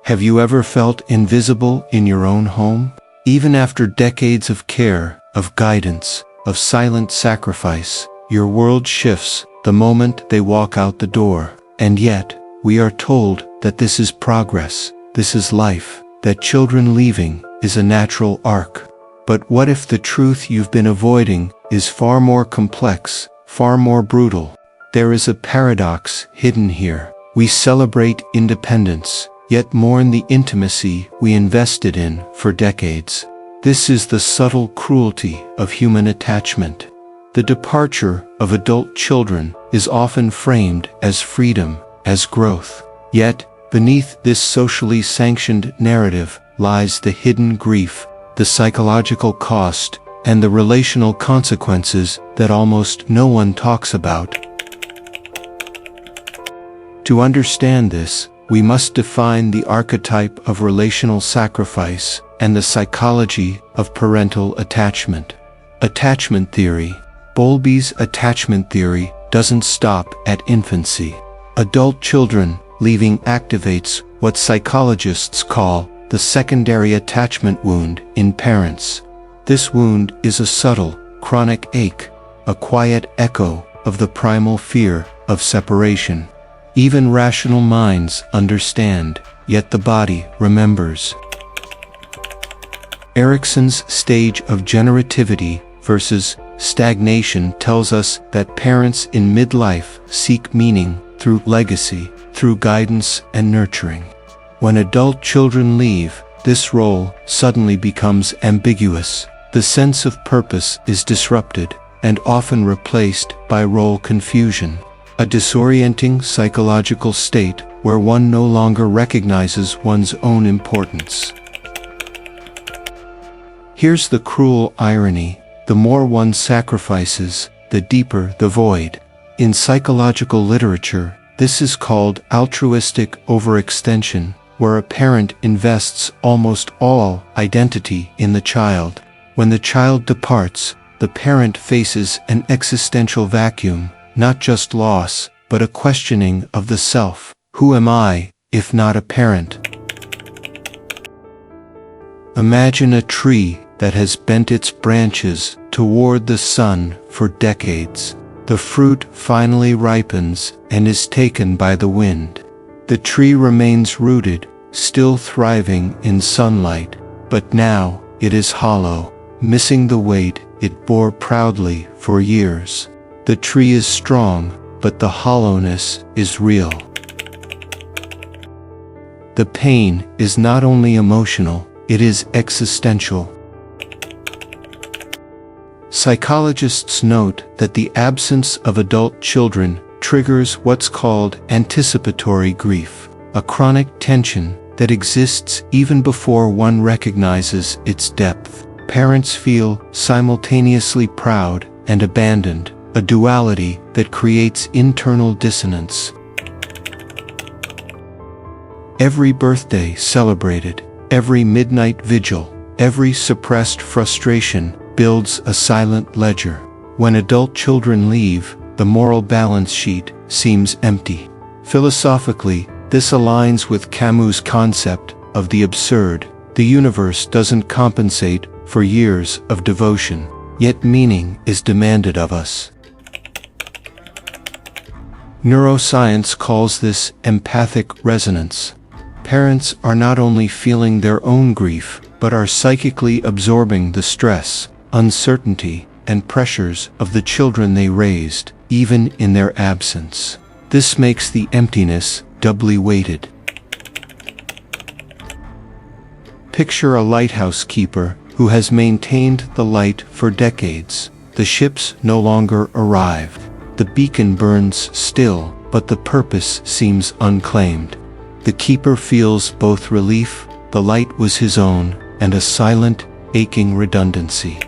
Have you ever felt invisible in your own home? Even after decades of care, of guidance, of silent sacrifice, your world shifts the moment they walk out the door. And yet, we are told that this is progress, this is life, that children leaving is a natural arc. But what if the truth you've been avoiding is far more complex, far more brutal? There is a paradox hidden here. We celebrate independence, yet mourn the intimacy we invested in for decades. This is the subtle cruelty of human attachment. The departure of adult children is often framed as freedom, as growth. Yet, beneath this socially sanctioned narrative lies the hidden grief, the psychological cost, and the relational consequences that almost no one talks about. To understand this, we must define the archetype of relational sacrifice and the psychology of parental attachment. Attachment theory. Bowlby's attachment theory doesn't stop at infancy. Adult children leaving activates what psychologists call the secondary attachment wound in parents. This wound is a subtle, chronic ache, a quiet echo of the primal fear of separation. Even rational minds understand, yet the body remembers. Erickson's stage of generativity versus stagnation tells us that parents in midlife seek meaning through legacy, through guidance and nurturing. When adult children leave, this role suddenly becomes ambiguous. The sense of purpose is disrupted and often replaced by role confusion. A disorienting psychological state where one no longer recognizes one's own importance. Here's the cruel irony: the more one sacrifices, the deeper the void. In psychological literature, this is called altruistic overextension, where a parent invests almost all identity in the child. When the child departs, the parent faces an existential vacuum. Not just loss, but a questioning of the self. Who am I, if not a parent? Imagine a tree that has bent its branches toward the sun for decades. The fruit finally ripens and is taken by the wind. The tree remains rooted, still thriving in sunlight, but now it is hollow, missing the weight it bore proudly for years. The tree is strong, but the hollowness is real. The pain is not only emotional, it is existential. Psychologists note that the absence of adult children triggers what's called anticipatory grief, a chronic tension that exists even before one recognizes its depth. Parents feel simultaneously proud and abandoned, a duality that creates internal dissonance. Every birthday celebrated, every midnight vigil, every suppressed frustration builds a silent ledger. When adult children leave, the moral balance sheet seems empty. Philosophically, this aligns with Camus' concept of the absurd. The universe doesn't compensate for years of devotion, yet meaning is demanded of us. Neuroscience calls this empathic resonance. Parents are not only feeling their own grief, but are psychically absorbing the stress, uncertainty, and pressures of the children they raised, even in their absence. This makes the emptiness doubly weighted. Picture a lighthouse keeper who has maintained the light for decades. The ships no longer arrived. The beacon burns still, but the purpose seems unclaimed. The keeper feels both relief, the light was his own, and a silent, aching redundancy.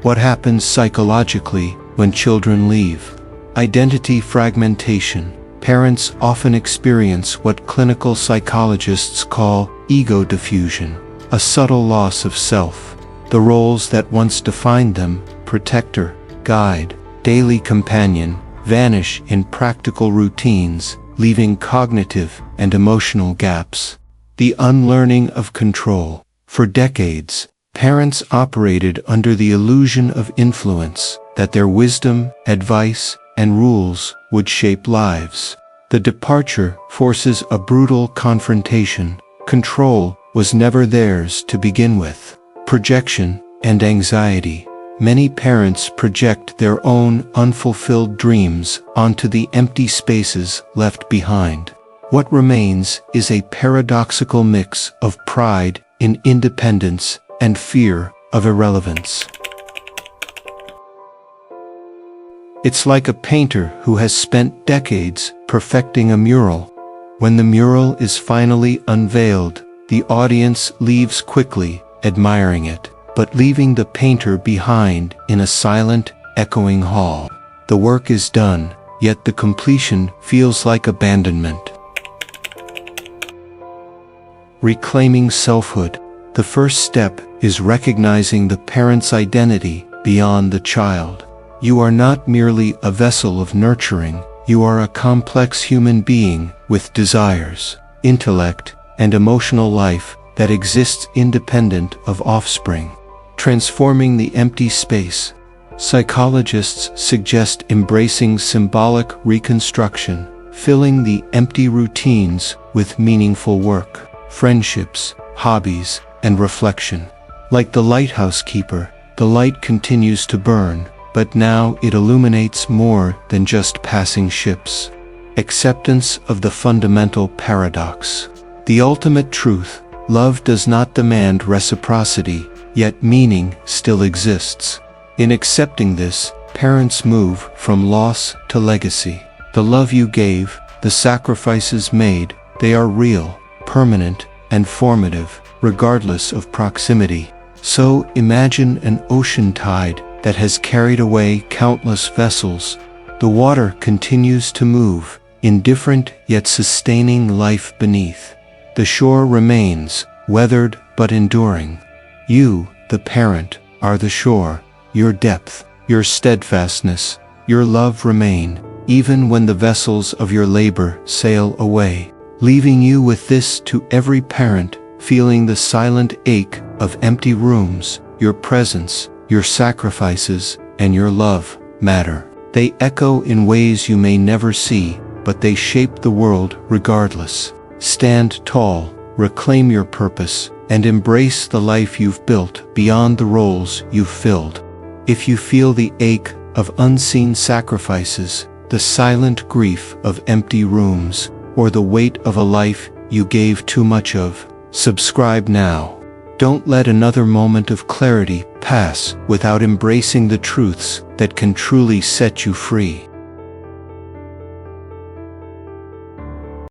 What happens psychologically when children leave? Identity fragmentation. Parents often experience what clinical psychologists call ego diffusion, a subtle loss of self. The roles that once defined them, protector, guide, daily companion, vanish in practical routines, leaving cognitive and emotional gaps. The unlearning of control. For decades, parents operated under the illusion of influence, that their wisdom, advice, and rules would shape lives. The departure forces a brutal confrontation. Control was never theirs to begin with. Projection and anxiety. Many parents project their own unfulfilled dreams onto the empty spaces left behind. What remains is a paradoxical mix of pride in independence and fear of irrelevance. It's like a painter who has spent decades perfecting a mural. When the mural is finally unveiled, the audience leaves quickly, admiring it, but leaving the painter behind in a silent, echoing hall. The work is done, yet the completion feels like abandonment. Reclaiming selfhood. The first step is recognizing the parent's identity beyond the child. You are not merely a vessel of nurturing, you are a complex human being with desires, intellect, and emotional life that exists independent of offspring. Transforming the empty space. Psychologists suggest embracing symbolic reconstruction, filling the empty routines with meaningful work, friendships, hobbies, and reflection. Like the lighthouse keeper, the light continues to burn, but now it illuminates more than just passing ships. Acceptance of the fundamental paradox. The ultimate truth: love does not demand reciprocity, yet meaning still exists. In accepting this, parents move from loss to legacy. The love you gave, the sacrifices made, they are real, permanent, and formative, regardless of proximity. So imagine an ocean tide that has carried away countless vessels. The water continues to move, indifferent yet sustaining life beneath. The shore remains, weathered but enduring. You, the parent, are the shore. Your depth, your steadfastness, your love remain, even when the vessels of your labor sail away, leaving you with this to every parent, feeling the silent ache of empty rooms. Your presence, your sacrifices, and your love matter. They echo in ways you may never see, but they shape the world regardless. Stand tall, reclaim your purpose, and embrace the life you've built beyond the roles you've filled. If you feel the ache of unseen sacrifices, the silent grief of empty rooms, or the weight of a life you gave too much of, subscribe now. Don't let another moment of clarity pass without embracing the truths that can truly set you free.